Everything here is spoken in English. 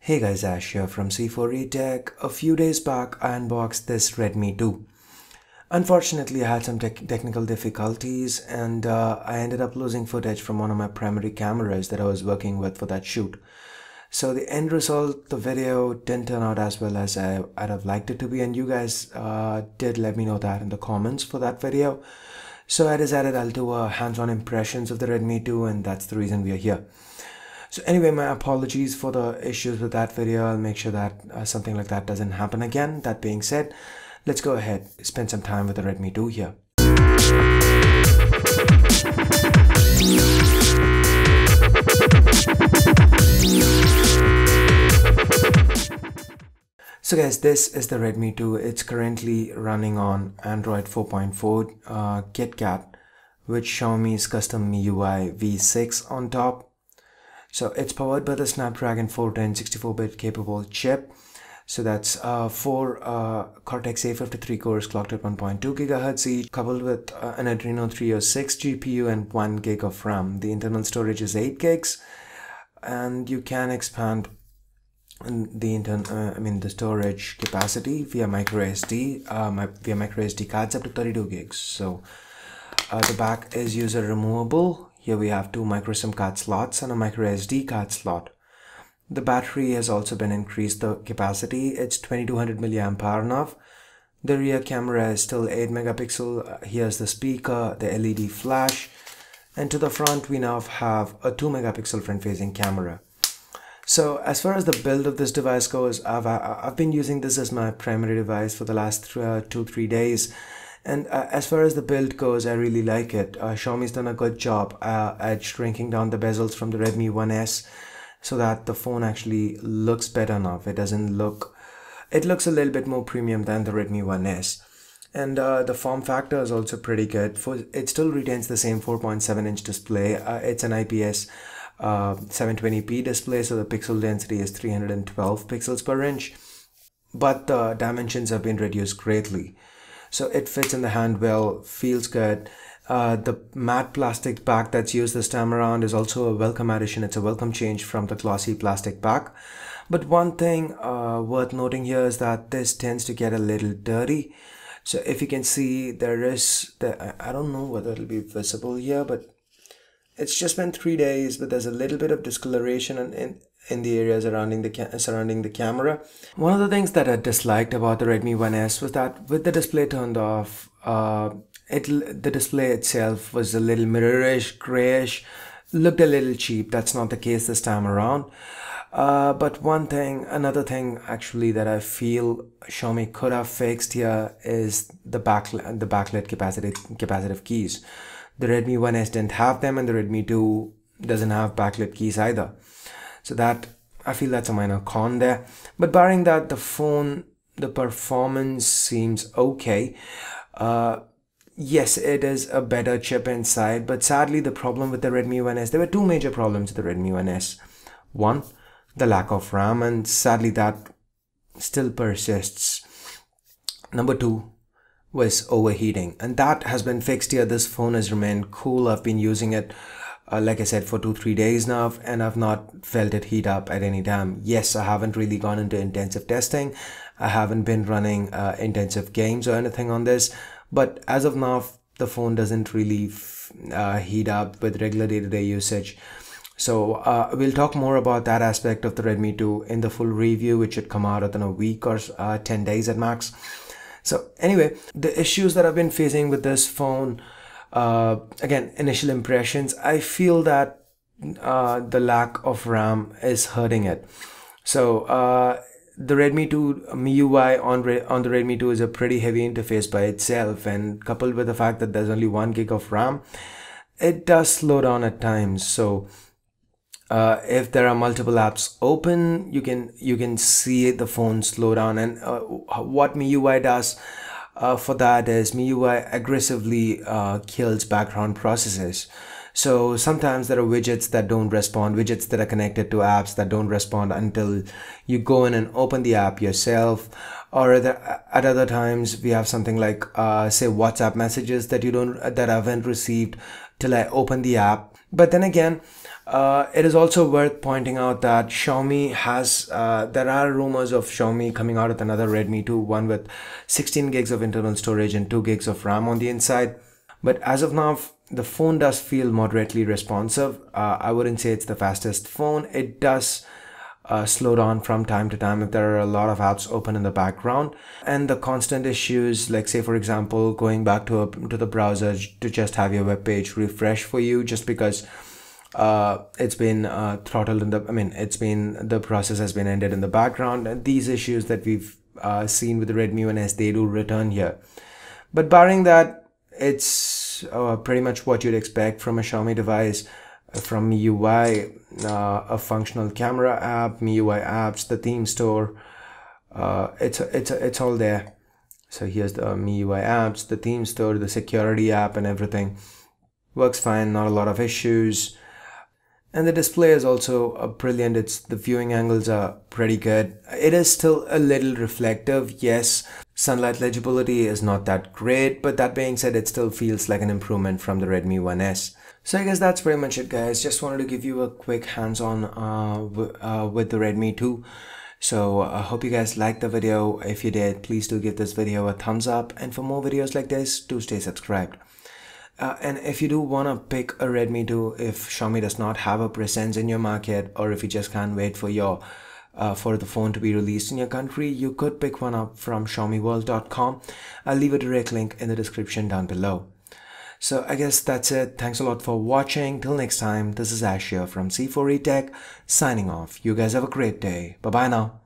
Hey guys, Ash here from C4E Tech. A few days back I unboxed this Redmi 2. Unfortunately, I had some technical difficulties and I ended up losing footage from one of my primary cameras that I was working with for that shoot. So the end result, the video didn't turn out as well as I'd have liked it to be, and you guys did let me know that in the comments for that video. So I decided I'll do a hands-on impressions of the Redmi 2, and that's the reason we are here. So anyway, my apologies for the issues with that video. I'll make sure that something like that doesn't happen again. That being said, let's go ahead, spend some time with the Redmi 2 here. So guys, this is the Redmi 2. It's currently running on Android 4.4 Kitkat with Xiaomi's custom MIUI V6 on top. So it's powered by the Snapdragon 410 64-bit capable chip. So that's 4 Cortex A53 cores clocked at 1.2 GHz each, coupled with an Adreno 306 GPU and 1 gig of RAM. The internal storage is 8 gigs, and you can expand the storage capacity via micro SD cards up to 32 gigs. So the back is user removable. Here we have 2 micro SIM card slots and a micro SD card slot. The battery has also been increased the capacity. It's 2200 mAh now. The rear camera is still 8 megapixel. Here's the speaker, the LED flash, and to the front we now have a 2 megapixel front facing camera. So as far as the build of this device goes, I've been using this as my primary device for the last 2-3 days. And as far as the build goes, I really like it. Xiaomi's done a good job at shrinking down the bezels from the Redmi 1S so that the phone actually looks better now. It looks a little bit more premium than the Redmi 1S. And the form factor is also pretty good. It still retains the same 4.7-inch display. It's an IPS 720p display, so the pixel density is 312 pixels per inch. But the dimensions have been reduced greatly. So it fits in the hand well, feels good. The matte plastic back that's used this time around is also a welcome addition. It's a welcome change from the glossy plastic back. But one thing worth noting here is that this tends to get a little dirty. So if you can see, I don't know whether it'll be visible here, but it's just been 3 days, but there's a little bit of discoloration in the area surrounding the camera. One of the things that I disliked about the Redmi 1S was that with the display turned off, the display itself was a little mirrorish, grayish, looked a little cheap. That's not the case this time around. But another thing actually that I feel Xiaomi could have fixed here is the backlit capacitive keys. The Redmi 1S didn't have them, and the Redmi 2 doesn't have backlit keys either. So I feel that's a minor con there. But barring that, the performance seems okay. Yes, it is a better chip inside, but sadly the problem with the Redmi 1S, there were 2 major problems with the Redmi 1S. One, the lack of RAM, and sadly that still persists. Number 2 was overheating, and that has been fixed here. This phone has remained cool. I've been using it like I said for 2-3 days now, and I've not felt it heat up at any time. Yes, I haven't really gone into intensive testing. I haven't been running intensive games or anything on this, but as of now the phone doesn't really heat up with regular day-to-day usage. So we'll talk more about that aspect of the Redmi 2 in the full review, which should come out within a week or 10 days at max. So anyway, the issues that I've been facing with this phone, again, initial impressions, I feel that the lack of RAM is hurting it. So the Redmi 2 MIUI on the Redmi 2 is a pretty heavy interface by itself, and coupled with the fact that there's only 1 gig of RAM, it does slow down at times. So if there are multiple apps open, you can see the phone slow down, and what MIUI does for that is MIUI aggressively kills background processes. So sometimes there are widgets that don't respond, widgets that are connected to apps that don't respond until you go in and open the app yourself. Or at other times we have something like say WhatsApp messages that I haven't received till I open the app. But then again, It is also worth pointing out that Xiaomi has, there are rumors of Xiaomi coming out with another Redmi 2, one with 16 gigs of internal storage and 2 gigs of RAM on the inside. But as of now, the phone does feel moderately responsive. I wouldn't say it's the fastest phone. It does slow down from time to time if there are a lot of apps open in the background, and the constant issues, like say for example going back to the browser to just have your web page refresh for you just because it's been throttled in the, it's been, the process has been ended in the background, and these issues that we've seen with the Redmi 1S, they do return here. But barring that, it's pretty much what you'd expect from a Xiaomi device. From MIUI, a functional camera app, MIUI apps, the theme store, it's all there. So here's the MIUI apps, the theme store, the security app, and everything works fine. Not a lot of issues, and the display is also brilliant. The viewing angles are pretty good. It is still a little reflective, yes. Sunlight legibility is not that great, but that being said, it still feels like an improvement from the Redmi 1S. So I guess that's pretty much it, guys. Just wanted to give you a quick hands-on with the Redmi 2. So I hope you guys liked the video. If you did, please do give this video a thumbs up, and for more videos like this, do stay subscribed. And if you do want to pick a Redmi 2, if Xiaomi does not have a presence in your market, or if you just can't wait for your for the phone to be released in your country, you could pick one up from XiaomiWorld.com. I'll leave a direct link in the description down below. So I guess that's it. Thanks a lot for watching. Till next time, this is Ash here from C4E Tech signing off. You guys have a great day. Bye bye now.